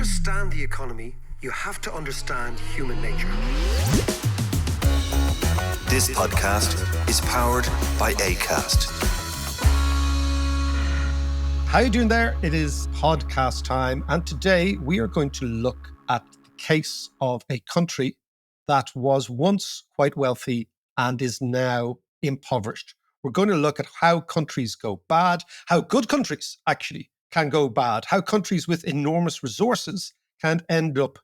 understand the economy, you have to understand human nature. This podcast is powered by Acast. How are you doing there? It is podcast time, and today we are going to look at the case of a country that was once quite wealthy and is now impoverished. We're going to look at how countries go bad, how good countries actually can go bad, how countries with enormous resources can end up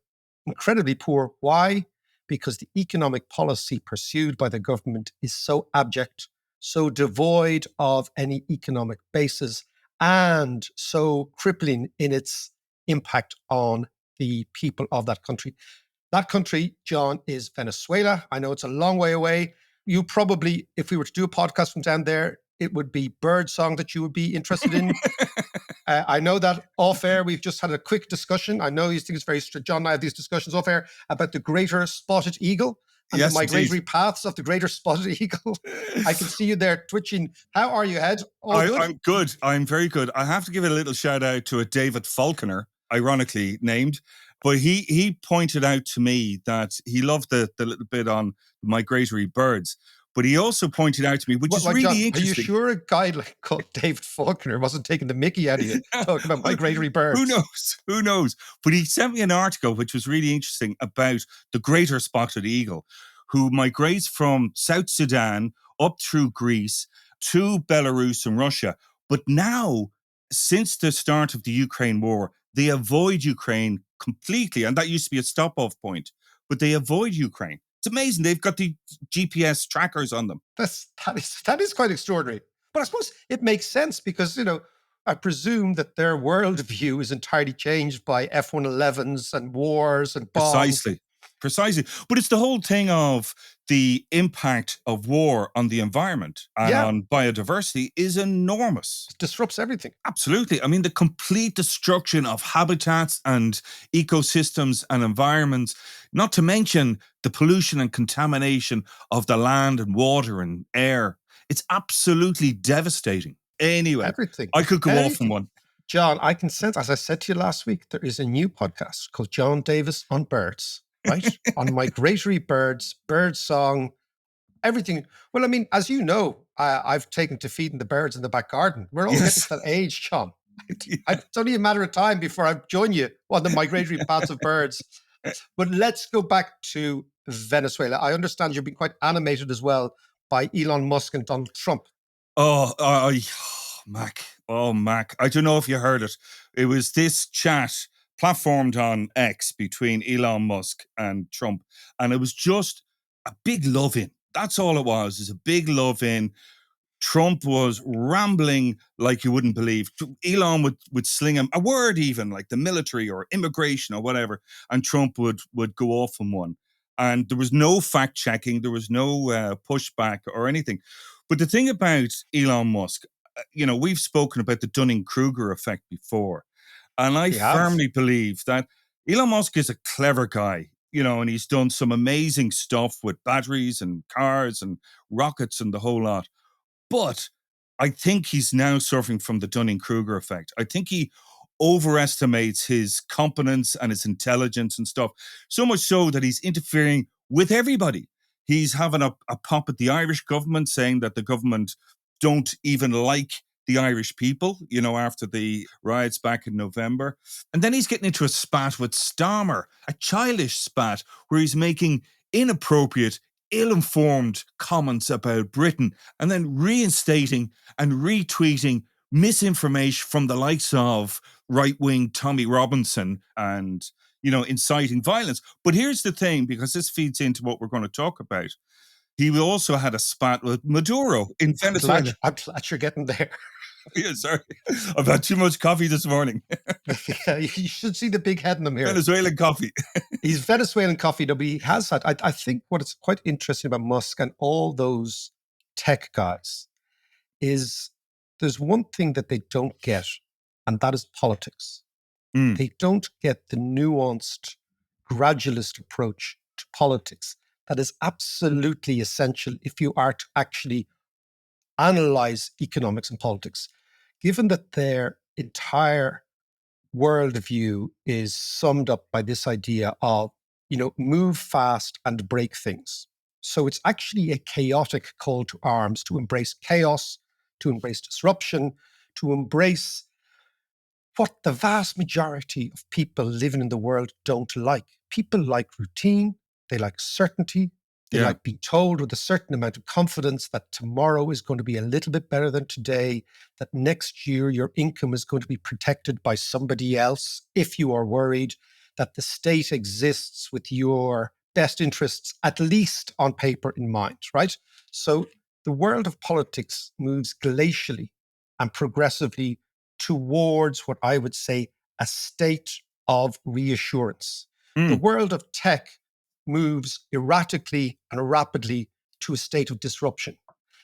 incredibly poor. Why? Because the economic policy pursued by the government is so abject, so devoid of any economic basis, and so crippling in its impact on the people of that country. That country, John, is Venezuela. I know it's a long way away. You probably, if we were to do a podcast from down there, it would be birdsong that you would be interested in. I know that off air, we've just had a quick discussion. I know these things very strict. John and I have these discussions off air about the greater spotted eagle and the migratory paths of the greater spotted eagle. I can see you there twitching. How are you, Ed? I'm good. I'm very good. I have to give a little shout out to a David Falconer, ironically named, but he pointed out to me that he loved the little bit on migratory birds. But he also pointed out to me, which is really John, interesting. Are you sure a guy called David Faulkner wasn't taking the mickey out of you talking about migratory birds? Who knows? But he sent me an article which was really interesting about the greater spotted eagle, who migrates from South Sudan up through Greece to Belarus and Russia. But now, since the start of the Ukraine war, they avoid Ukraine completely. And that used to be a stop-off point. But they avoid Ukraine. It's amazing. They've got the GPS trackers on them. That is quite extraordinary. But I suppose it makes sense because, I presume that their worldview is entirely changed by F-111s and wars and bombs. Precisely. But it's the whole thing of the impact of war on the environment and on biodiversity is enormous. It disrupts everything. Absolutely. I mean, the complete destruction of habitats and ecosystems and environments, not to mention the pollution and contamination of the land and water and air. It's absolutely devastating. Anyway, everything. I could go off on one. John, I can sense, as I said to you last week, there is a new podcast called John Davis on Birds. Right? On migratory birds, bird song, everything. Well, I mean, as you know, I've taken to feeding the birds in the back garden. We're all getting to that age, John. It's only a matter of time before I join you on the migratory paths of birds. But let's go back to Venezuela. I understand you've been quite animated as well by Elon Musk and Donald Trump. Mac. I don't know if you heard it. It was this chat platformed on X between Elon Musk and Trump. And it was just a big love-in. That's all it was, is a big love-in. Trump was rambling like you wouldn't believe. Elon would sling him a word even, like the military or immigration or whatever, and Trump would go off on one. And there was no fact-checking. There was no pushback or anything. But the thing about Elon Musk, we've spoken about the Dunning-Kruger effect before. And I firmly believe that Elon Musk is a clever guy, and he's done some amazing stuff with batteries and cars and rockets and the whole lot. But I think he's now suffering from the Dunning-Kruger effect. I think he overestimates his competence and his intelligence and stuff, so much so that he's interfering with everybody. He's having a pop at the Irish government, saying that the government don't even like the Irish people, after the riots back in November. And then he's getting into a spat with Starmer, a childish spat where he's making inappropriate, ill-informed comments about Britain and then reinstating and retweeting misinformation from the likes of right-wing Tommy Robinson and, inciting violence. But here's the thing, because this feeds into what we're going to talk about. He also had a spat with Maduro in Venezuela. I'm glad you're getting there. Yeah, sorry. I've had too much coffee this morning. Yeah, you should see the big head in him here. Venezuelan coffee. He's Venezuelan coffee, but he has had. I think what is quite interesting about Musk and all those tech guys is there's one thing that they don't get, and that is politics. They don't get the nuanced, gradualist approach to politics that is absolutely essential if you are to actually analyze economics and politics. Given that their entire worldview is summed up by this idea of, move fast and break things. So it's actually a chaotic call to arms to embrace chaos, to embrace disruption, to embrace what the vast majority of people living in the world don't like. People like routine, they like certainty, they Yeah. like being told with a certain amount of confidence that tomorrow is going to be a little bit better than today, that next year your income is going to be protected by somebody else if you are worried, that the state exists with your best interests, at least on paper, in mind, right? So the world of politics moves glacially and progressively towards what I would say a state of reassurance. The Mm. world of tech moves erratically and rapidly to a state of disruption.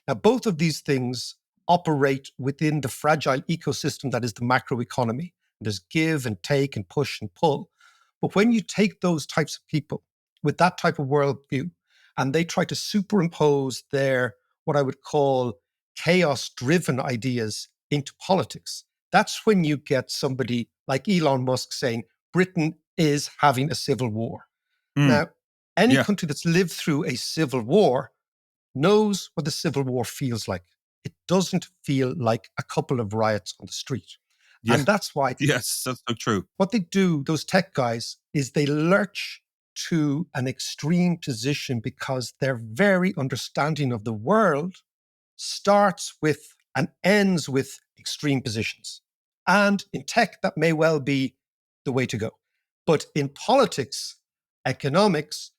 Now, both of these things operate within the fragile ecosystem that is the macroeconomy. There's give and take and push and pull. But when you take those types of people with that type of worldview and they try to superimpose their, what I would call chaos-driven ideas into politics, that's when you get somebody like Elon Musk saying Britain is having a civil war. Mm. Now, any Yeah. country that's lived through a civil war knows what the civil war feels like. It doesn't feel like a couple of riots on the street. Yeah. And that's why Yes, that's so true. what they do, those tech guys, is they lurch to an extreme position because their very understanding of the world starts with and ends with extreme positions. And in tech, that may well be the way to go. But in politics, economics,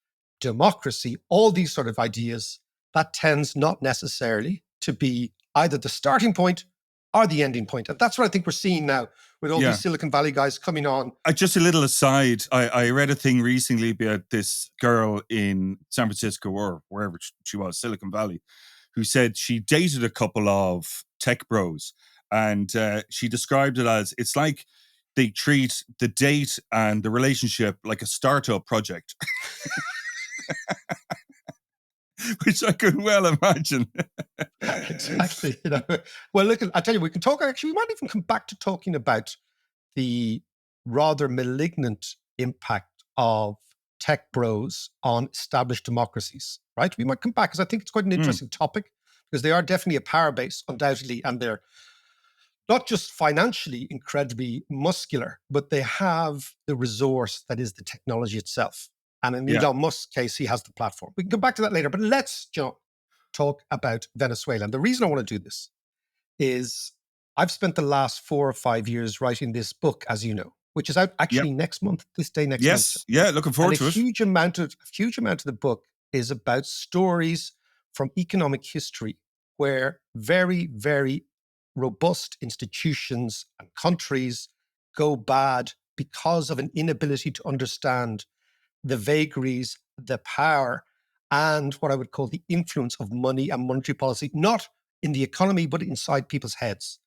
democracy, all these sort of ideas, that tends not necessarily to be either the starting point or the ending point. And that's what I think we're seeing now with all Yeah. these Silicon Valley guys coming on. Just a little aside, I read a thing recently about this girl in San Francisco or wherever she was, Silicon Valley, who said she dated a couple of tech bros. And she described it as, it's like they treat the date and the relationship like a startup project. Which I could well imagine. Exactly. Well, look, I tell you, we can talk, actually, we might even come back to talking about the rather malignant impact of tech bros on established democracies, right? We might come back because I think it's quite an interesting topic because they are definitely a power base, undoubtedly, and they're not just financially incredibly muscular, but they have the resource that is the technology itself. And in Elon Musk's case, he has the platform. We can come back to that later, but let's talk about Venezuela. And the reason I want to do this is I've spent the last 4 or 5 years writing this book, as you know, which is out actually next month, this day next month. Yes, yeah, looking forward to it. A huge amount of the book is about stories from economic history where very, very robust institutions and countries go bad because of an inability to understand the vagaries, the power, and what I would call the influence of money and monetary policy, not in the economy, but inside people's heads.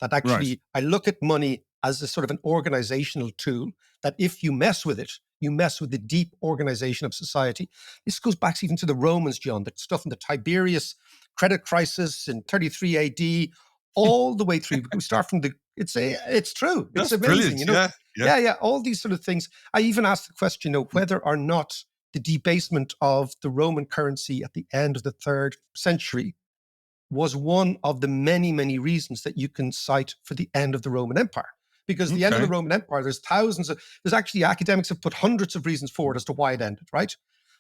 That actually, I look at money as a sort of an organizational tool that if you mess with it, you mess with the deep organization of society. This goes back even to the Romans, John, the stuff in the Tiberius credit crisis in 33 AD, all the way through. We start from it's true. That's it's amazing. Brilliant. Yeah, all these sort of things. I even asked the question, whether or not the debasement of the Roman currency at the end of the 3rd century was one of the many, many reasons that you can cite for the end of the Roman Empire. Because the end of the Roman Empire, there's actually academics have put hundreds of reasons forward as to why it ended, right?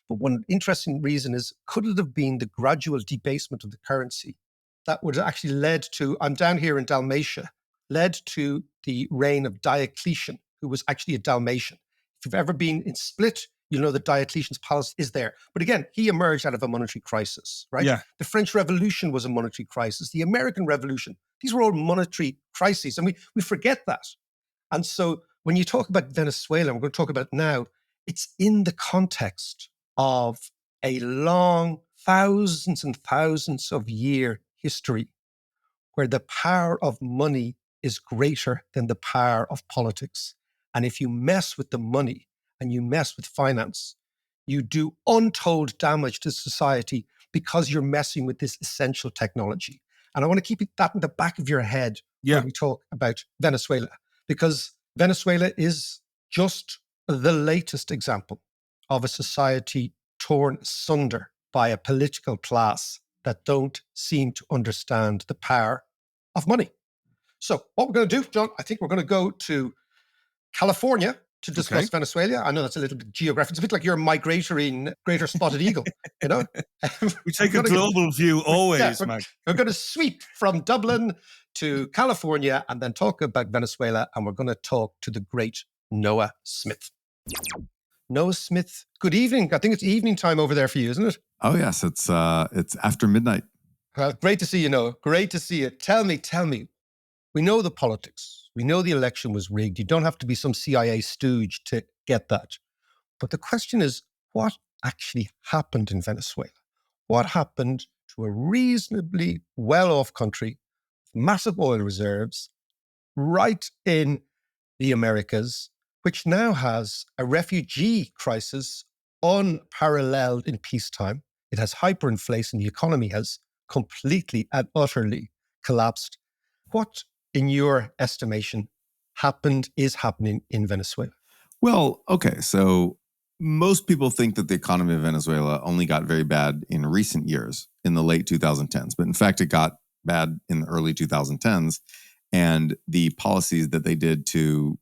But one interesting reason is, could it have been the gradual debasement of the currency that would have actually led to, I'm down here in Dalmatia, led to the reign of Diocletian, who was actually a Dalmatian. If you've ever been in Split, you'll know that Diocletian's palace is there. But again, he emerged out of a monetary crisis, right? Yeah. The French Revolution was a monetary crisis. The American Revolution, these were all monetary crises. And we forget that. And so when you talk about Venezuela, we're going to talk about it now, it's in the context of a long, thousands and thousands of year history where the power of money is greater than the power of politics. And if you mess with the money and you mess with finance, you do untold damage to society because you're messing with this essential technology. And I want to keep that in the back of your head when we talk about Venezuela, because Venezuela is just the latest example of a society torn asunder by a political class that don't seem to understand the power of money. So what we're going to do, John, I think we're going to go to California to discuss Okay. Venezuela. I know that's a little bit geographic. It's a bit like you're migrating greater spotted eagle, you know? We take a We're gonna go- global view always, we're, Mac. we're going to sweep from Dublin to California and then talk about Venezuela. And we're going to talk to the great Noah Smith. Noah Smith, good evening. I think it's evening time over there for you, isn't it? Oh yes, it's after midnight. Well, great to see you, Noah. Great to see you. Tell me. We know the politics. We know the election was rigged. You don't have to be some CIA stooge to get that. But the question is, what actually happened in Venezuela? What happened to a reasonably well-off country, massive oil reserves, right in the Americas, which now has a refugee crisis unparalleled in peacetime? It has hyperinflation. The economy has completely and utterly collapsed. What, in your estimation, is happening in Venezuela? Well, okay, so most people think that the economy of Venezuela only got very bad in recent years, in the late 2010s, but in fact, it got bad in the early 2010s, and the policies that they did to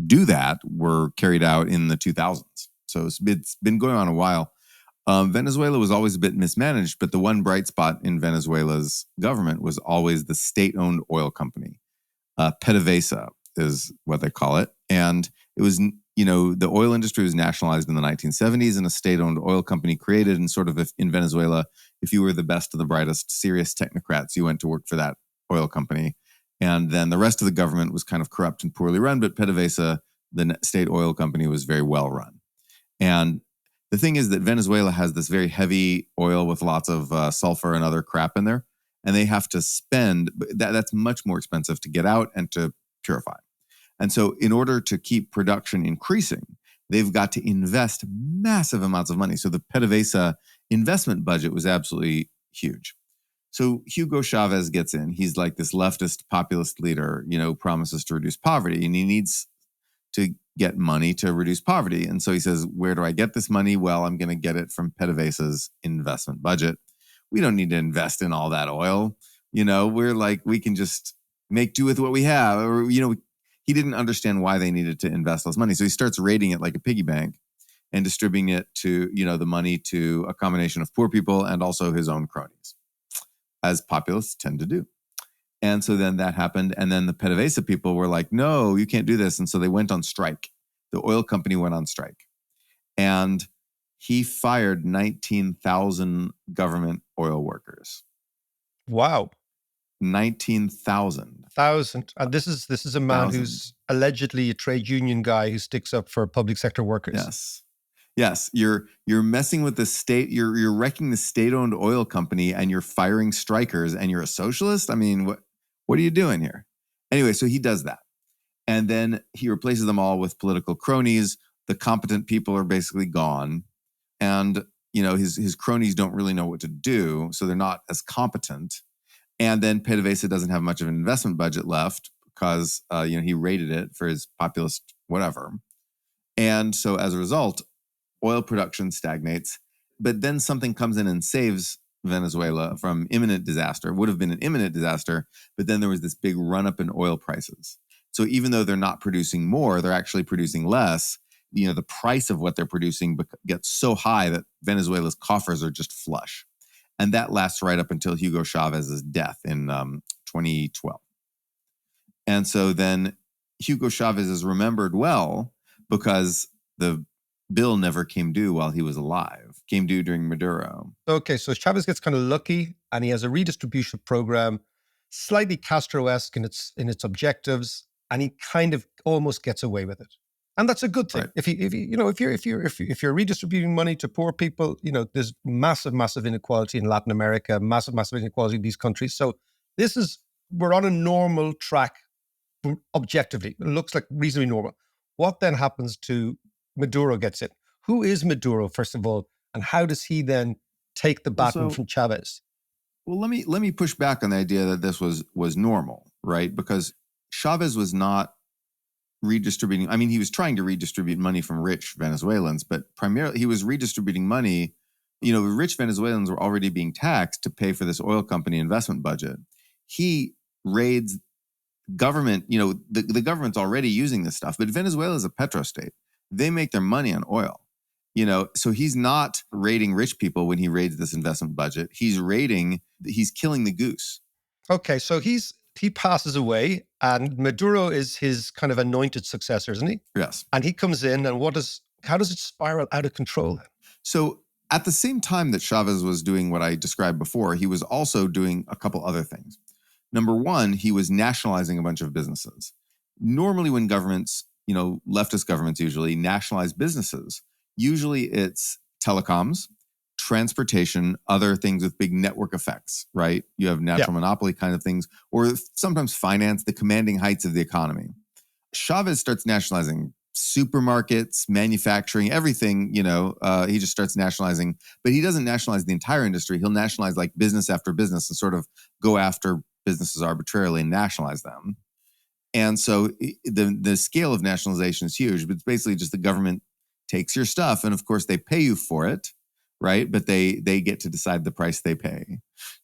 do that were carried out in the 2000s. So it's been going on a while. Venezuela was always a bit mismanaged, but the one bright spot in Venezuela's government was always the state-owned oil company. PDVSA is what they call it. And it was, the oil industry was nationalized in the 1970s and a state-owned oil company created. And sort of in Venezuela, if you were the best of the brightest, serious technocrats, you went to work for that oil company. And then the rest of the government was kind of corrupt and poorly run, but PDVSA, the state oil company, was very well run. And the thing is that Venezuela has this very heavy oil with lots of sulfur and other crap in there. And they have to spend, that's much more expensive to get out and to purify. And so in order to keep production increasing, they've got to invest massive amounts of money. So the PDVSA investment budget was absolutely huge. So Hugo Chavez gets in. He's like this leftist populist leader, promises to reduce poverty, and he needs to get money to reduce poverty. And so he says, where do I get this money? Well, I'm going to get it from PDVSA's investment budget. We don't need to invest in all that oil. We're like, we can just make do with what we have. Or, he didn't understand why they needed to invest less money. So he starts raiding it like a piggy bank and distributing it to, the money to a combination of poor people and also his own cronies, as populists tend to do. And so then that happened. And then the PDVSA people were like, no, you can't do this. And so they went on strike. The oil company went on strike. And he fired 19,000 government oil workers. Wow. 19,000. And this is a man who's allegedly a trade union guy who sticks up for public sector workers. Yes. You're messing with the state. You're wrecking the state-owned oil company, and you're firing strikers, and you're a socialist. I mean, what are you doing here? Anyway, so he does that, and then he replaces them all with political cronies. The competent people are basically gone, and his cronies don't really know what to do, so they're not as competent. And then PDVSA doesn't have much of an investment budget left because he raided it for his populist whatever. And so as a result, oil production stagnates. But then something comes in and saves Venezuela from imminent disaster. It would have been an imminent disaster, but then there was this big run up in oil prices. So even though they're not producing more, they're actually producing less. The price of what they're producing gets so high that Venezuela's coffers are just flush. And that lasts right up until Hugo Chavez's death in 2012. And so then Hugo Chavez is remembered well because the bill never came due while he was alive, came due during Maduro. Okay, so Chavez gets kind of lucky and he has a redistribution program, slightly Castro-esque in its objectives, and he kind of almost gets away with it. And that's a good thing. Right. If you're redistributing money to poor people, there's massive inequality in Latin America, massive inequality in these countries. So we're on a normal track objectively. It looks like reasonably normal. What then happens to Maduro gets in? Who is Maduro, first of all, and how does he then take the baton from Chavez? Well, let me push back on the idea that this was normal, right? Because Chavez was not redistributing. I mean, he was trying to redistribute money from rich Venezuelans, but primarily he was redistributing money. Rich Venezuelans were already being taxed to pay for this oil company investment budget. He raids government, the government's already using this stuff, but Venezuela is a petrostate. They make their money on oil. So he's not raiding rich people when he raids this investment budget. He's killing the goose. Okay, so he passes away, and Maduro is his kind of anointed successor, isn't he? Yes. And he comes in, and how does it spiral out of control then? So at the same time that Chavez was doing what I described before, he was also doing a couple other things. Number one, he was nationalizing a bunch of businesses. Normally when governments, leftist governments usually nationalize businesses, usually it's telecoms, transportation, other things with big network effects, right? You have natural monopoly kind of things, or sometimes finance, the commanding heights of the economy. Chavez starts nationalizing supermarkets, manufacturing, everything, he just starts nationalizing, but he doesn't nationalize the entire industry. He'll nationalize like business after business and sort of go after businesses arbitrarily and nationalize them. And so the scale of nationalization is huge, but it's basically just the government takes your stuff, and of course they pay you for it, right? But they get to decide the price they pay.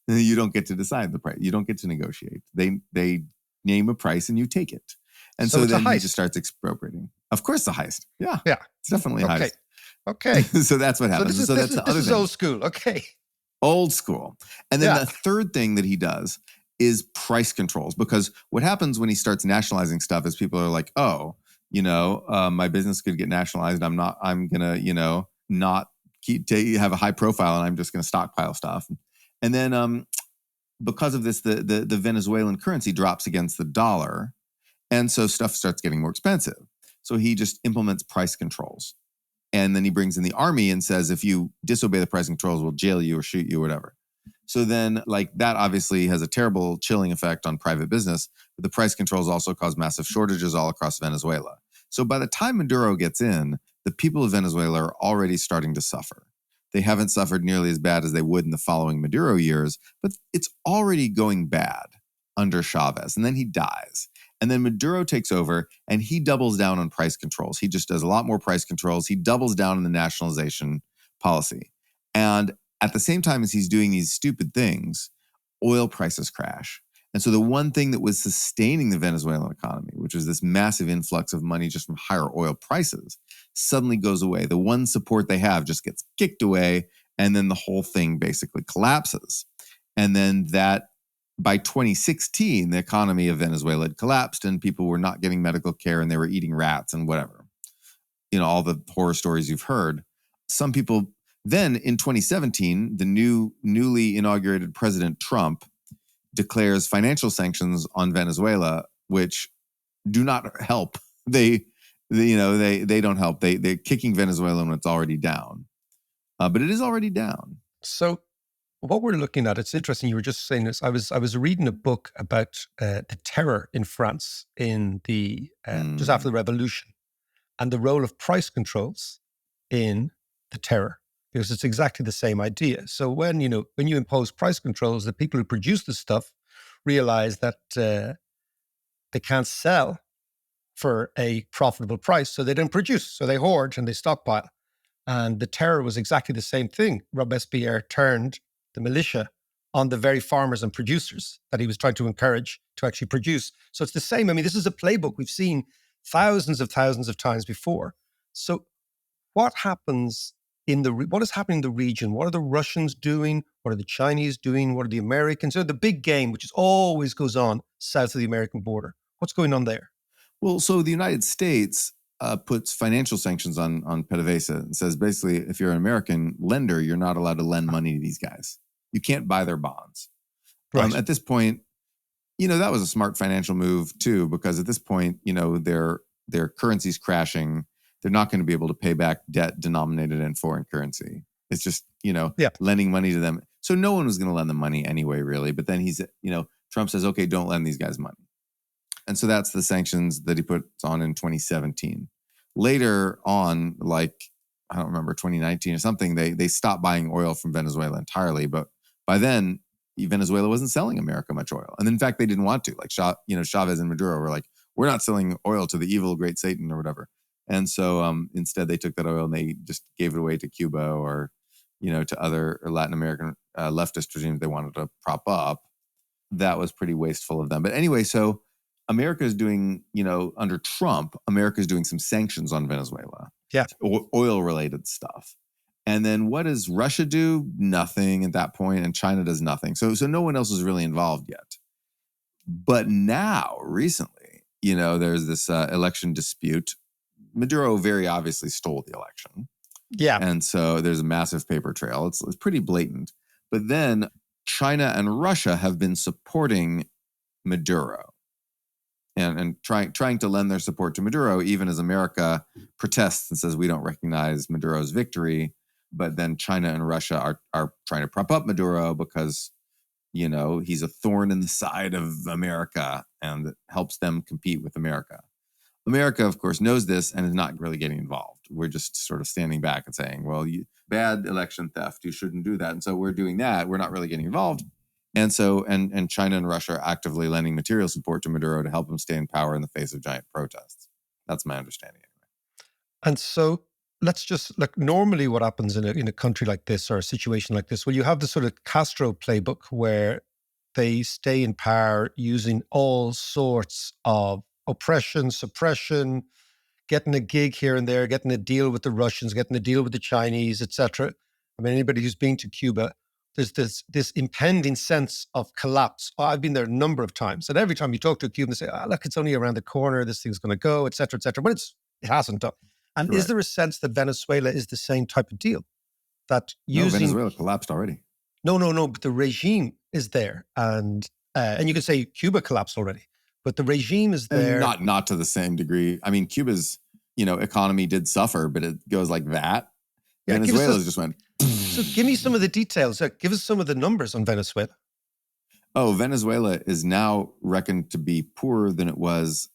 You don't get to decide the price. You don't get to negotiate. They name a price and you take it. And so then he just starts expropriating. Of course, the heist. Yeah. It's definitely a heist. Okay. So that's what happens. So this is old school. Okay. Old school. And then the third thing that he does is price controls, because what happens when he starts nationalizing stuff is people are like, oh, my business could get nationalized. I'm going to, not have a high profile, and I'm just going to stockpile stuff. And then because of this, the Venezuelan currency drops against the dollar. And so stuff starts getting more expensive. So he just implements price controls. And then he brings in the army and says, if you disobey the price controls, we'll jail you or shoot you or whatever. So then that obviously has a terrible chilling effect on private business. But the price controls also cause massive shortages all across Venezuela. So by the time Maduro gets in, the people of Venezuela are already starting to suffer. They haven't suffered nearly as bad as they would in the following Maduro years, but it's already going bad under Chavez. And then he dies. And then Maduro takes over and he doubles down on price controls. He just does a lot more price controls. He doubles down on the nationalization policy. And at the same time as he's doing these stupid things, oil prices crash. And so the one thing that was sustaining the Venezuelan economy, which was this massive influx of money just from higher oil prices, suddenly goes away. The one support they have just gets kicked away, and then the whole thing basically collapses. And then by 2016, the economy of Venezuela had collapsed and people were not getting medical care and they were eating rats and whatever. All the horror stories you've heard. Some people then in 2017, the newly inaugurated President Trump declares financial sanctions on Venezuela, which do not help. They don't help. They're kicking Venezuela when it's already down. But it is already down. So what we're looking at, it's interesting. You were just saying this. I was reading a book about the terror in France in the just after the revolution, and the role of price controls in the terror, because it's exactly the same idea. So when you impose price controls, the people who produce the stuff realize that they can't sell for a profitable price, so they don't produce. So they hoard and they stockpile. And the terror was exactly the same thing. Robespierre turned the militia on the very farmers and producers that he was trying to encourage to actually produce. So it's the same. I mean, this is a playbook we've seen thousands of times before. So what happens what is happening in the region? What are the Russians doing? What are the Chinese doing? What are the Americans? The big game, which always goes on south of the American border. What's going on there? Well, so the United States puts financial sanctions on PDVSA and says basically, if you're an American lender, you're not allowed to lend money to these guys. You can't buy their bonds. Right. At this point, that was a smart financial move too, because at this point, their currency's crashing. They're not going to be able to pay back debt denominated in foreign currency. It's just, lending money to them. So no one was going to lend them money anyway, really. But then Trump says, okay, don't lend these guys money. And so that's the sanctions that he puts on in 2017. Later on, I don't remember, 2019 or something, they stopped buying oil from Venezuela entirely. But by then, Venezuela wasn't selling America much oil. And in fact, they didn't want to. Chavez and Maduro were like, we're not selling oil to the evil great Satan or whatever. And so instead they took that oil and they just gave it away to Cuba or, to other Latin American leftist regimes they wanted to prop up. That was pretty wasteful of them. But anyway, so America is doing, under Trump, America is doing some sanctions on Venezuela. Yeah. Oil-related stuff. And then what does Russia do? Nothing at that point, and China does nothing. So no one else is really involved yet. But now, recently, there's this election dispute. Maduro very obviously stole the election. Yeah. And so there's a massive paper trail. It's pretty blatant. But then China and Russia have been supporting Maduro and trying to lend their support to Maduro, even as America protests and says we don't recognize Maduro's victory. But then China and Russia are trying to prop up Maduro because, he's a thorn in the side of America and helps them compete with America. America, of course, knows this and is not really getting involved. We're just sort of standing back and saying, well, bad election theft, you shouldn't do that. And so we're doing that. We're not really getting involved. And so, and China and Russia are actively lending material support to Maduro to help him stay in power in the face of giant protests. That's my understanding anyway. And so let's just look, normally what happens in a country like this or a situation like this, well, you have the sort of Castro playbook where they stay in power using all sorts of oppression, suppression, getting a gig here and there, getting a deal with the Russians, getting a deal with the Chinese, etc. I mean, anybody who's been to Cuba, there's this impending sense of collapse. I've been there a number of times, and every time you talk to a Cuban, they say, look, it's only around the corner, this thing's going to go, etc., etc. But it hasn't done. And is there a sense that Venezuela is the same type of deal? That using... No, Venezuela collapsed already. No, but the regime is there. And you can say Cuba collapsed already, but the regime is there. And not to the same degree. I mean, Cuba's, economy did suffer, but it goes like that. Yeah, Venezuela's just went... So give me some of the details. Give us some of the numbers on Venezuela. Oh, Venezuela is now reckoned to be poorer than it was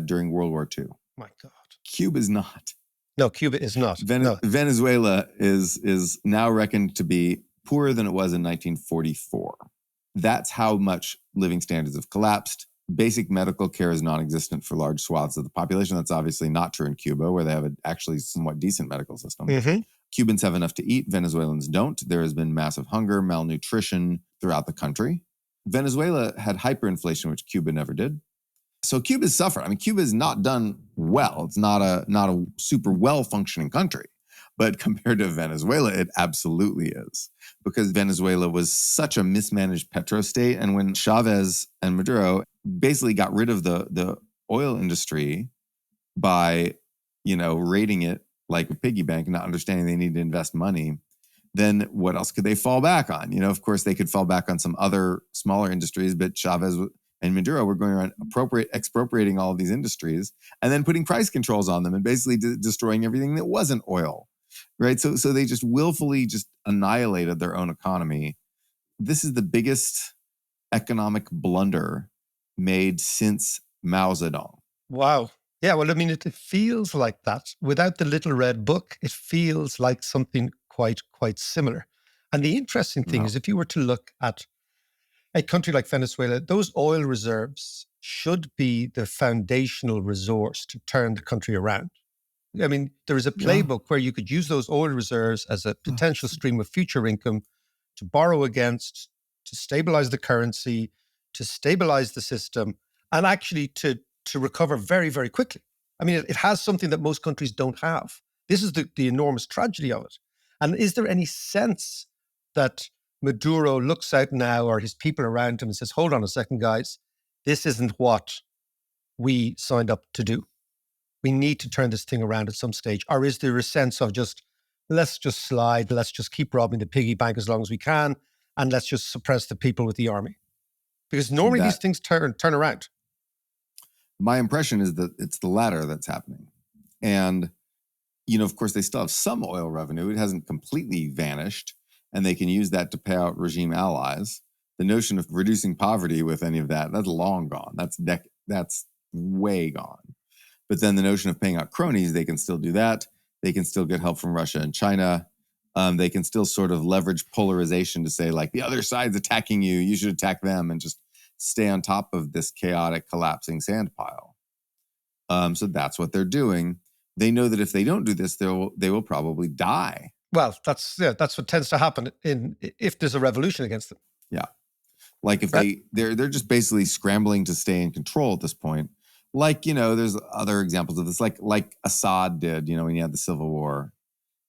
during World War II. My God. Cuba is not. No, Cuba is not. No. Venezuela is now reckoned to be poorer than it was in 1944. That's how much living standards have collapsed. Basic medical care is non-existent for large swaths of the population. That's obviously not true in Cuba, where they have an actually somewhat decent medical system. Mm-hmm. Cubans have enough to eat. Venezuelans don't. There has been massive hunger, malnutrition throughout the country. Venezuela had hyperinflation, which Cuba never did. So Cuba's suffered. I mean, Cuba's not done well. It's not a super well-functioning country. But compared to Venezuela, it absolutely is. Because Venezuela was such a mismanaged petrostate. And when Chavez and Maduro basically got rid of the oil industry by, raiding it like a piggy bank, not understanding they need to invest money, then what else could they fall back on? Of course, they could fall back on some other smaller industries, but Chavez and Maduro were going around expropriating all of these industries and then putting price controls on them and basically destroying everything that wasn't oil, right? So they just willfully just annihilated their own economy. This is the biggest economic blunder made since Mao Zedong. Wow. Yeah, well, I mean, it feels like that. Without the little red book, it feels like something quite similar. And the interesting thing is if you were to look at a country like Venezuela, those oil reserves should be the foundational resource to turn the country around. I mean, there is a playbook where you could use those oil reserves as a potential stream of future income to borrow against, to stabilize the currency, to stabilize the system, and actually to recover very, very quickly. I mean, it has something that most countries don't have. This is the enormous tragedy of it. And is there any sense that Maduro looks out now, or his people around him, and says, hold on a second, guys, this isn't what we signed up to do. We need to turn this thing around at some stage. Or is there a sense of let's just slide, let's just keep robbing the piggy bank as long as we can, and let's just suppress the people with the army? Because normally these things turn around. My impression is that it's the latter that's happening. And, of course, they still have some oil revenue. It hasn't completely vanished. And they can use that to pay out regime allies. The notion of reducing poverty with any of that's long gone. That's way gone. But then the notion of paying out cronies, they can still do that. They can still get help from Russia and China. They can still sort of leverage polarization to say, like, the other side's attacking you, you should attack them, and just stay on top of this chaotic, collapsing sand pile. So that's what they're doing. They know that if they don't do this, they will probably die. Well, that's what tends to happen if there's a revolution against them. Yeah. Like if they're just basically scrambling to stay in control at this point. Like, there's other examples of this, like Assad did, when he had the civil war.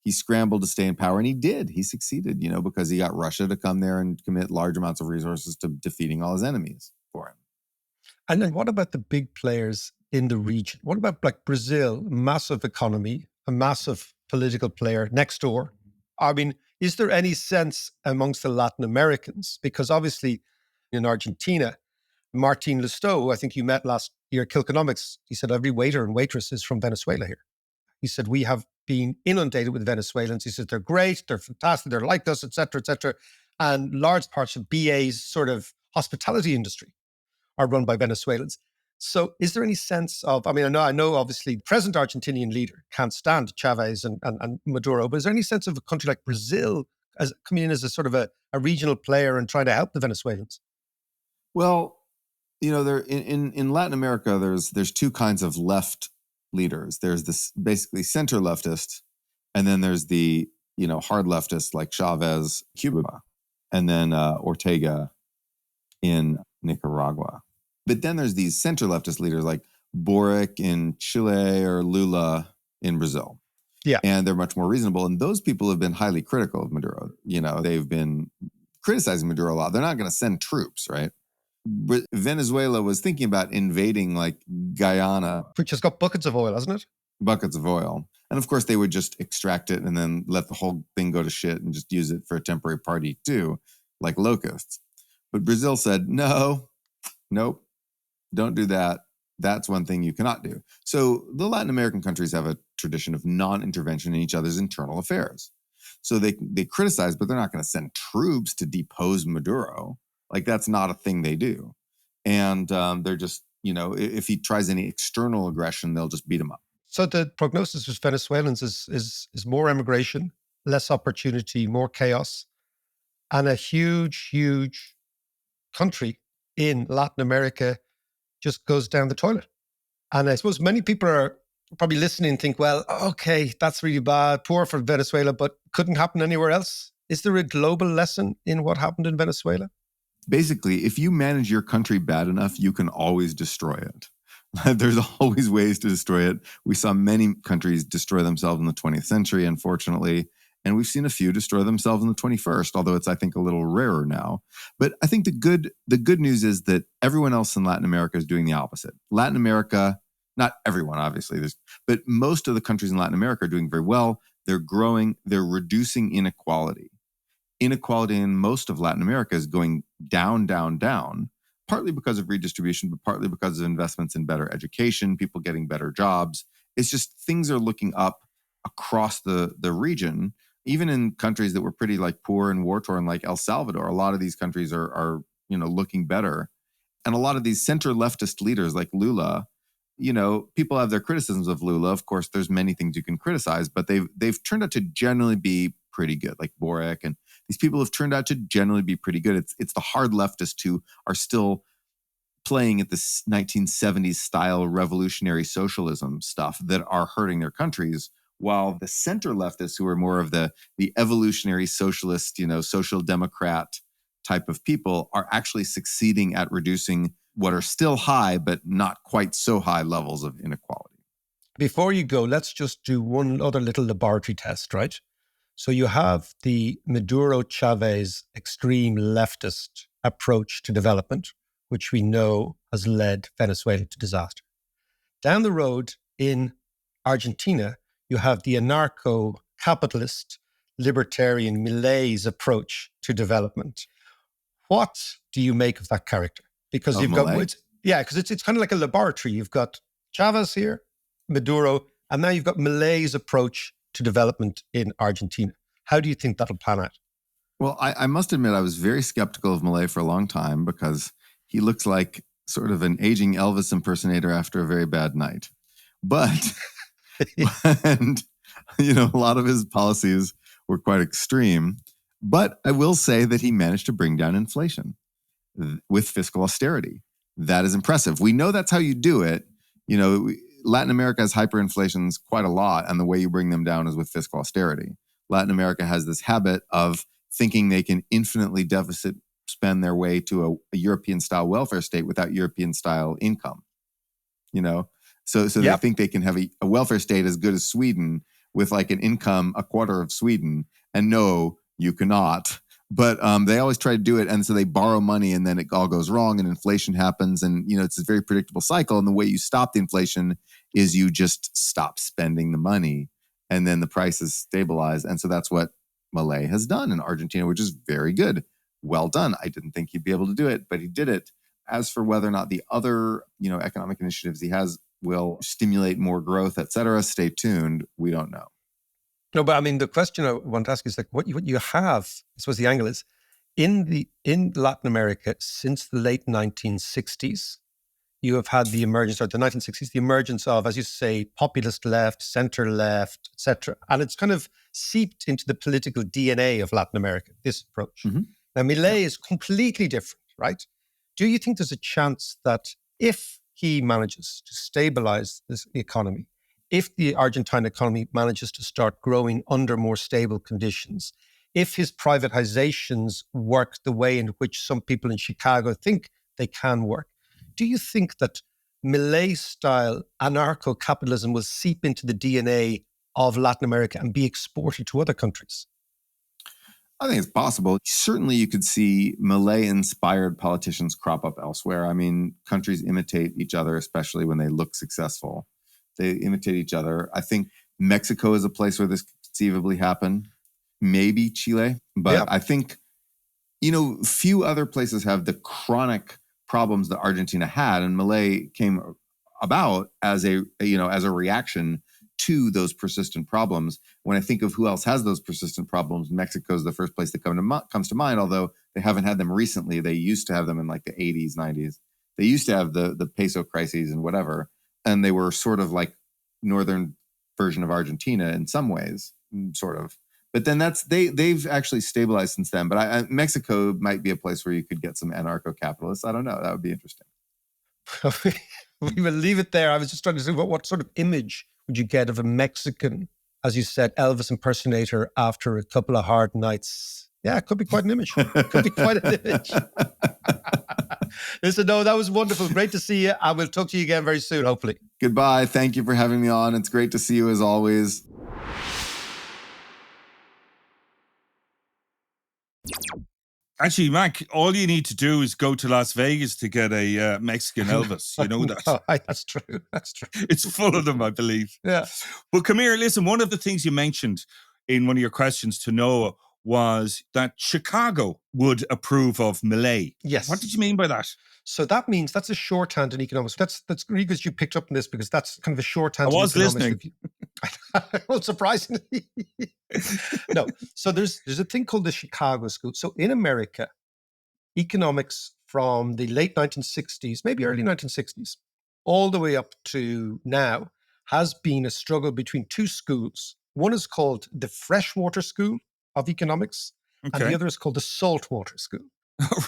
He scrambled to stay in power, and he did. He succeeded, because he got Russia to come there and commit large amounts of resources to defeating all his enemies for him. And then what about the big players in the region? What about like Brazil, massive economy, a massive political player next door? I mean, is there any sense amongst the Latin Americans? Because obviously in Argentina, Martin Lustow, I think you met last year at Kilconomics, he said every waiter and waitress is from Venezuela here. He said, we have been inundated with Venezuelans. He said, they're great, they're fantastic, they're like us, et cetera, et cetera. And large parts of BA's sort of hospitality industry are run by Venezuelans. So is there any sense of, I know obviously the present Argentinian leader can't stand Chavez and Maduro, but is there any sense of a country like Brazil as coming in as a sort of a regional player and trying to help the Venezuelans? Well, there in Latin America, there's two kinds of left leaders. There's this basically center leftist, and then there's the hard leftist like Chavez, Cuba, and then Ortega in Nicaragua. But then there's these center leftist leaders like Boric in Chile or Lula in Brazil. Yeah. And they're much more reasonable. And those people have been highly critical of Maduro. They've been criticizing Maduro a lot. They're not going to send troops, right? But Venezuela was thinking about invading like Guyana. Which has got buckets of oil, hasn't it? Buckets of oil. And of course, they would just extract it and then let the whole thing go to shit and just use it for a temporary party too, like locusts. But Brazil said, nope, don't do that. That's one thing you cannot do. So the Latin American countries have a tradition of non-intervention in each other's internal affairs. So they criticize, but they're not going to send troops to depose Maduro. Like that's not a thing they do. And they're just, if he tries any external aggression, they'll just beat him up. So the prognosis with Venezuelans is more immigration, less opportunity, more chaos, and a huge, huge country in Latin America just goes down the toilet. And I suppose many people are probably listening and think, well, okay, that's really bad, poor for Venezuela, but couldn't happen anywhere else. Is there a global lesson in what happened in Venezuela? Basically, if you manage your country bad enough, you can always destroy it. There's always ways to destroy it. We saw many countries destroy themselves in the 20th century, unfortunately. And we've seen a few destroy themselves in the 21st, although it's, I think, a little rarer now. But I think the good news is that everyone else in Latin America is doing the opposite. Latin America, not everyone, obviously, but most of the countries in Latin America are doing very well. They're growing. They're reducing inequality. Inequality in most of Latin America is going down, down, down, partly because of redistribution, but partly because of investments in better education, people getting better jobs. It's just things are looking up across the region. Even in countries that were pretty like poor and war-torn, like El Salvador, a lot of these countries are looking better. And a lot of these center leftist leaders like Lula, people have their criticisms of Lula. Of course, there's many things you can criticize, but they've turned out to generally be pretty good, like Boric. And these people have turned out to generally be pretty good. It's the hard leftists who are still playing at this 1970s style revolutionary socialism stuff that are hurting their countries, while the center leftists, who are more of the evolutionary socialist, social democrat type of people, are actually succeeding at reducing what are still high, but not quite so high levels of inequality. Before you go, let's just do one other little laboratory test, right? So you have the Maduro-Chavez extreme leftist approach to development, which we know has led Venezuela to disaster. Down the road in Argentina, you have the anarcho-capitalist, libertarian Milei's approach to development. What do you make of that character? Because you've got, because it's kind of like a laboratory. You've got Chavez here, Maduro, and now you've got Milei's approach to development in Argentina. How do you think that'll pan out? Well, I must admit I was very skeptical of Milei for a long time because he looks like sort of an aging Elvis impersonator after a very bad night. But and a lot of his policies were quite extreme. But I will say that he managed to bring down inflation with fiscal austerity. That is impressive. We know that's how you do it. Latin America has hyperinflations quite a lot, and the way you bring them down is with fiscal austerity. Latin America has this habit of thinking they can infinitely deficit spend their way to a European-style welfare state without European-style income. So they Yep. think they can have a welfare state as good as Sweden with like an income a quarter of Sweden, and no, you cannot. But they always try to do it, and so they borrow money, and then it all goes wrong, and inflation happens, and it's a very predictable cycle. And the way you stop the inflation is you just stop spending the money, and then the prices stabilize. And so that's what Milei has done in Argentina, which is very good. Well done. I didn't think he'd be able to do it, but he did it. As for whether or not the other economic initiatives he has will stimulate more growth, et cetera, stay tuned. We don't know. No, but I mean, the question I want to ask is like what you have, I suppose the angle is, in Latin America since the late 1960s, you have had the emergence, or the 1960s, the emergence of, as you say, populist left, center left, etc. And it's kind of seeped into the political DNA of Latin America, this approach. Mm-hmm. Now, Milei is completely different, right? Do you think there's a chance that if he manages to stabilize this economy, if the Argentine economy manages to start growing under more stable conditions, if his privatizations work the way in which some people in Chicago think they can work, do you think that Milei-style anarcho-capitalism will seep into the DNA of Latin America and be exported to other countries? I think it's possible. Certainly, you could see Milei-inspired politicians crop up elsewhere. I mean, countries imitate each other, especially when they look successful. They imitate each other. I think Mexico is a place where this could conceivably happen. Maybe Chile. But I think, few other places have the chronic problems that Argentina had. And Milei came about as a reaction to those persistent problems. When I think of who else has those persistent problems, Mexico is the first place that comes to mind, although they haven't had them recently. They used to have them in like the 80s, 90s. They used to have the peso crises and whatever. And they were sort of like northern version of Argentina in some ways, sort of. But then they've actually stabilized since then. But Mexico might be a place where you could get some anarcho-capitalists. I don't know. That would be interesting. We will leave it there. I was just trying to see what sort of image would you get of a Mexican, as you said, Elvis impersonator after a couple of hard nights? Yeah, it could be quite an image. Could be quite an image. Listen, no, that was wonderful. Great to see you. I will talk to you again very soon, hopefully. Goodbye. Thank you for having me on. It's great to see you as always. Actually, Mac, all you need to do is go to Las Vegas to get a Mexican Elvis. You know that. Oh, that's true. That's true. It's full of them, I believe. Yeah. But come here, listen, one of the things you mentioned in one of your questions to Noah was that Chicago would approve of Milei. Yes. What did you mean by that? So that means that's a shorthand in economics. That's really good you picked up on this, because that's kind of a shorthand. I was listening. Well, surprisingly. No. So there's a thing called the Chicago School. So in America, economics from the late 1960s, maybe early 1960s, all the way up to now, has been a struggle between two schools. One is called the freshwater school of economics, and the other is called the saltwater school.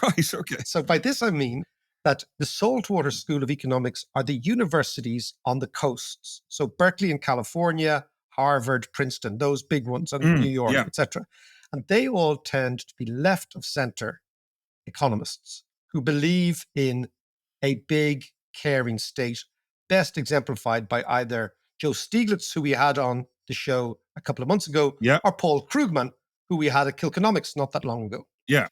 Right, okay. So by this, I mean that the saltwater school of economics are the universities on the coasts. So Berkeley in California, Harvard, Princeton, those big ones, and New York, etc. And they all tend to be left of center economists who believe in a big, caring state, best exemplified by either Joe Stiglitz, who we had on the show a couple of months ago, or Paul Krugman, who we had at Kilconomics not that long ago. Yeah.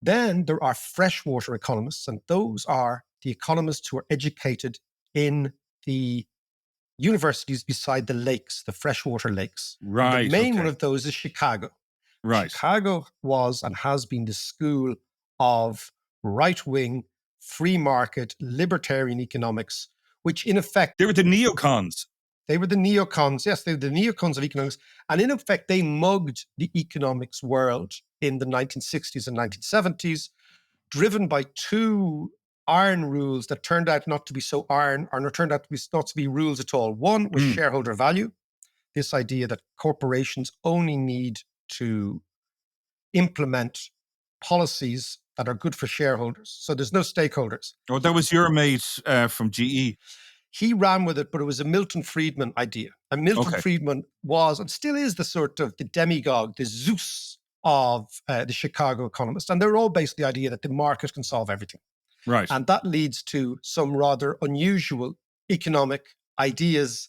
Then there are freshwater economists, and those are the economists who are educated in the universities beside the lakes, the freshwater lakes. Right. And the main one of those is Chicago. Right. Chicago was and has been the school of right-wing, free market, libertarian economics, which in effect... They were the neocons. They were the neocons. Yes, they were the neocons of economics. And in effect, they mugged the economics world in the 1960s and 1970s, driven by two iron rules that turned out not to be so iron, or turned out to be not to be rules at all. One was shareholder value, this idea that corporations only need to implement policies that are good for shareholders. So there's no stakeholders. Oh, that was your mate from GE. He ran with it, but it was a Milton Friedman idea. And Milton Okay. Friedman was and still is the sort of the demagogue, the Zeus of the Chicago economists. And they're all based the idea that the market can solve everything. Right. And that leads to some rather unusual economic ideas,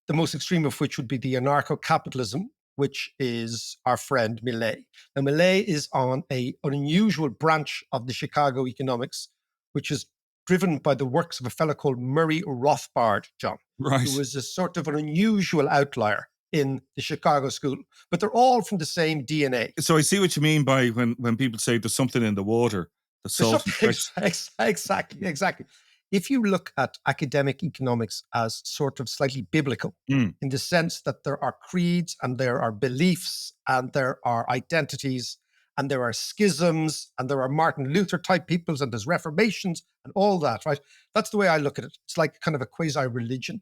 the most extreme of which would be the anarcho-capitalism, which is our friend Millet. Now, Millet is on an unusual branch of the Chicago economics, which is driven by the works of a fellow called Murray Rothbard, John, Right. who was a sort of an unusual outlier in the Chicago school. But they're all from the same DNA. So I see what you mean by when people say there's something in the water, the salt and fresh. Exactly. If you look at academic economics as sort of slightly biblical, Mm. in the sense that there are creeds and there are beliefs and there are identities and there are schisms and there are Martin Luther type peoples and there's reformations and all that, right? That's the way I look at it. It's like kind of a quasi-religion.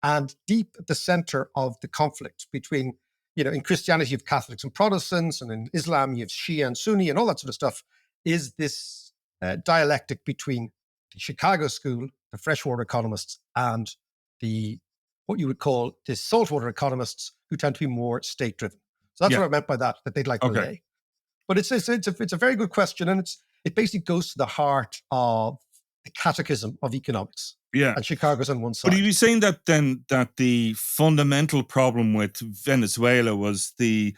And deep at the center of the conflict between, in Christianity, you have Catholics and Protestants, and in Islam, you have Shia and Sunni and all that sort of stuff, is this dialectic between the Chicago school, the freshwater economists, and the what you would call the saltwater economists, who tend to be more state-driven. So that's Yeah. what I meant by that they'd like Okay. Millet. But it's a very good question, and it basically goes to the heart of the catechism of economics. Yeah. And Chicago's on one side. But are you saying that then that the fundamental problem with Venezuela was the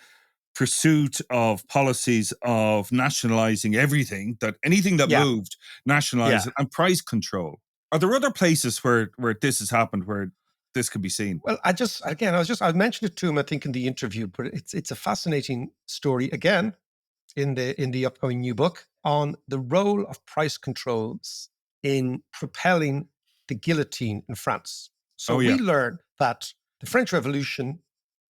pursuit of policies of nationalizing everything, that anything that Yeah. moved, nationalize Yeah. it, and price control? Are there other places where this has happened, where this could be seen? Well, I mentioned it to him, I think, in the interview, but it's a fascinating story again in the upcoming new book on the role of price controls in propelling the guillotine in France. So Oh, yeah. we learned that the French Revolution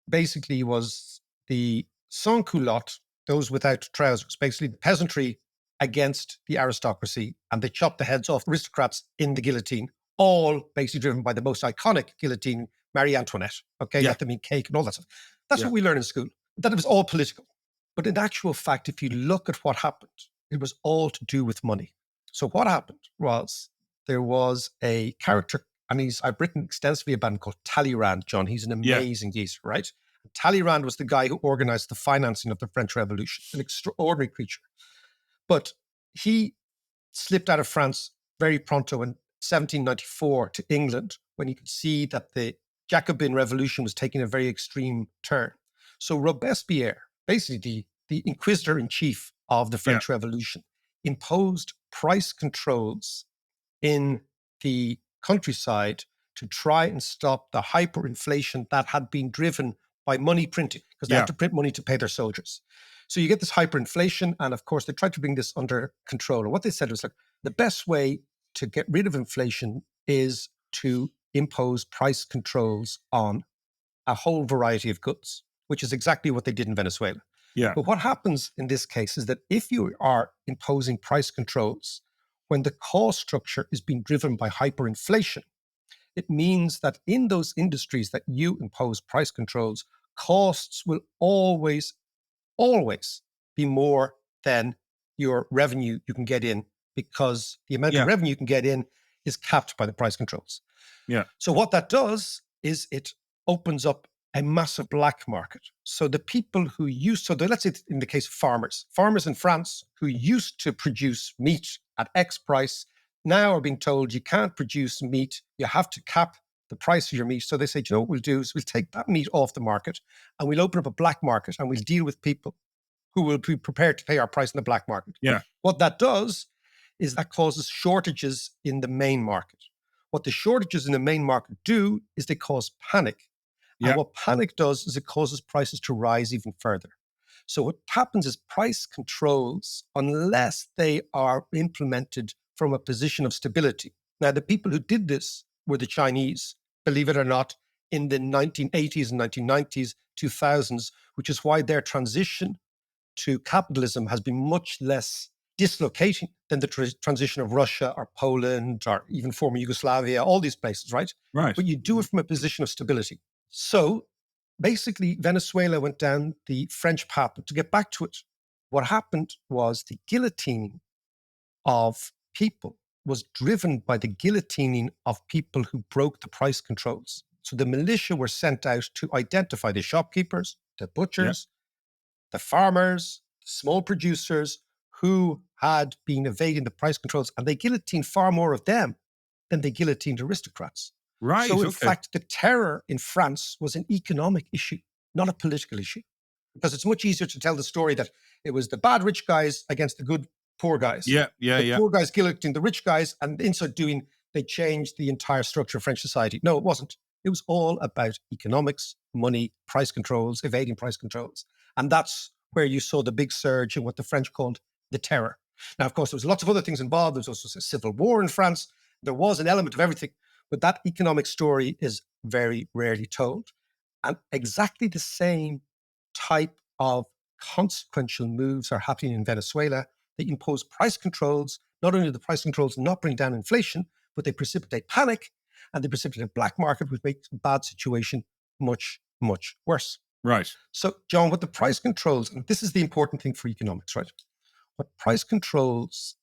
basically was the sans-culotte, those without trousers, basically the peasantry against the aristocracy, and they chopped the heads off aristocrats in the guillotine, all basically driven by the most iconic guillotine, Marie Antoinette. Okay, Yeah. let them eat cake and all that stuff. That's Yeah. what we learn in school, that it was all political. But in actual fact, if you look at what happened, it was all to do with money. So what happened was there was a character, and I've written extensively about him, called Talleyrand, John. He's an Yeah. amazing geezer, right? Talleyrand was the guy who organized the financing of the French Revolution, an extraordinary creature. But he slipped out of France very pronto in 1794 to England, when he could see that the Jacobin Revolution was taking a very extreme turn. So Robespierre, basically the inquisitor in chief of the French Revolution, imposed price controls in the countryside to try and stop the hyperinflation that had been driven by money printing, because they had to print money to pay their soldiers. So you get this hyperinflation, and of course they tried to bring this under control. And what they said was, like, the best way to get rid of inflation is to impose price controls on a whole variety of goods, which is exactly what they did in Venezuela. Yeah. But what happens in this case is that if you are imposing price controls when the cost structure is being driven by hyperinflation, it means that in those industries that you impose price controls, costs will always be more than your revenue you can get in, because the amount of revenue you can get in is capped by the price controls. Yeah. So what that does is it opens up a massive black market. So the people who let's say in the case of farmers in France who used to produce meat at X price, now are being told you can't produce meat, you have to cap the price of your meat. So they say, what we'll do is we'll take that meat off the market and we'll open up a black market, and we'll deal with people who will be prepared to pay our price in the black market. Yeah. What that does is that causes shortages in the main market. What the shortages in the main market do is they cause panic. Yeah. And what panic does is it causes prices to rise even further. So what happens is price controls, unless they are implemented from a position of stability. Now, the people who did this were the Chinese, believe it or not, in the 1980s and 1990s, 2000s, which is why their transition to capitalism has been much less dislocating than the transition of Russia or Poland or even former Yugoslavia, all these places, right? Right. But you do it from a position of stability. So basically, Venezuela went down the French path. But to get back to it, what happened was the guillotining of people was driven by the guillotining of people who broke the price controls. So the militia were sent out to identify the shopkeepers, the butchers, the farmers, the small producers who had been evading the price controls, and they guillotined far more of them than they guillotined aristocrats. Right. So in okay. fact, the terror in France was an economic issue, not a political issue. Because it's much easier to tell the story that it was the bad rich guys against the good poor guys. The poor guys guillotined the rich guys, and in so doing, they changed the entire structure of French society. No, it wasn't. It was all about economics, money, price controls, evading price controls. And that's where you saw the big surge in what the French called the terror. Now, of course, there was lots of other things involved. There was also a civil war in France. There was an element of everything. But that economic story is very rarely told. And exactly the same type of consequential moves are happening in Venezuela. They impose price controls. Not only do the price controls not bring down inflation, but they precipitate panic and they precipitate a black market, which makes a bad situation much, much worse. Right. So, John, what the price controls, and this is the important thing for economics, right? What price controls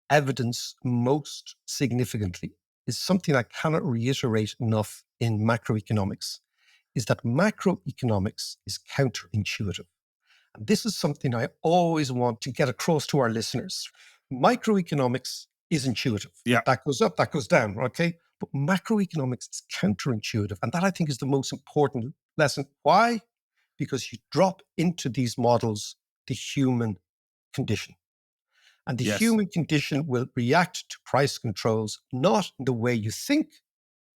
evidence most significantly is something I cannot reiterate enough in macroeconomics, is that macroeconomics is counterintuitive. And this is something I always want to get across to our listeners. Microeconomics is intuitive. Yeah. That goes up, that goes down, okay? But macroeconomics is counterintuitive. And that, I think, is the most important lesson. Why? Because you drop into these models the human condition. And the human condition will react to price controls, not in the way you think,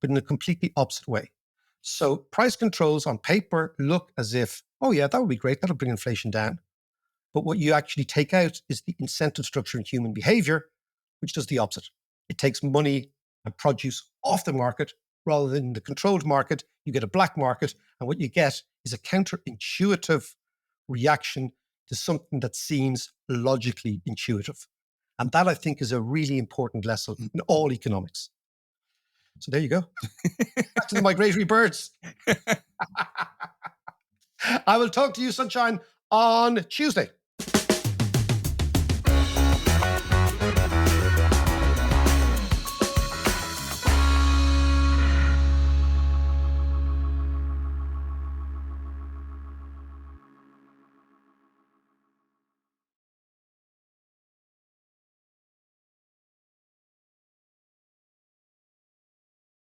but in a completely opposite way. So price controls on paper look as if, oh yeah, that would be great. That'll bring inflation down. But what you actually take out is the incentive structure in human behavior, which does the opposite. It takes money and produce off the market rather than the controlled market. You get a black market. And what you get is a counterintuitive reaction to something that seems logically intuitive. And that, I think, is a really important lesson in all economics. So there you go. Back to the migratory birds. I will talk to you, Sunshine, on Tuesday.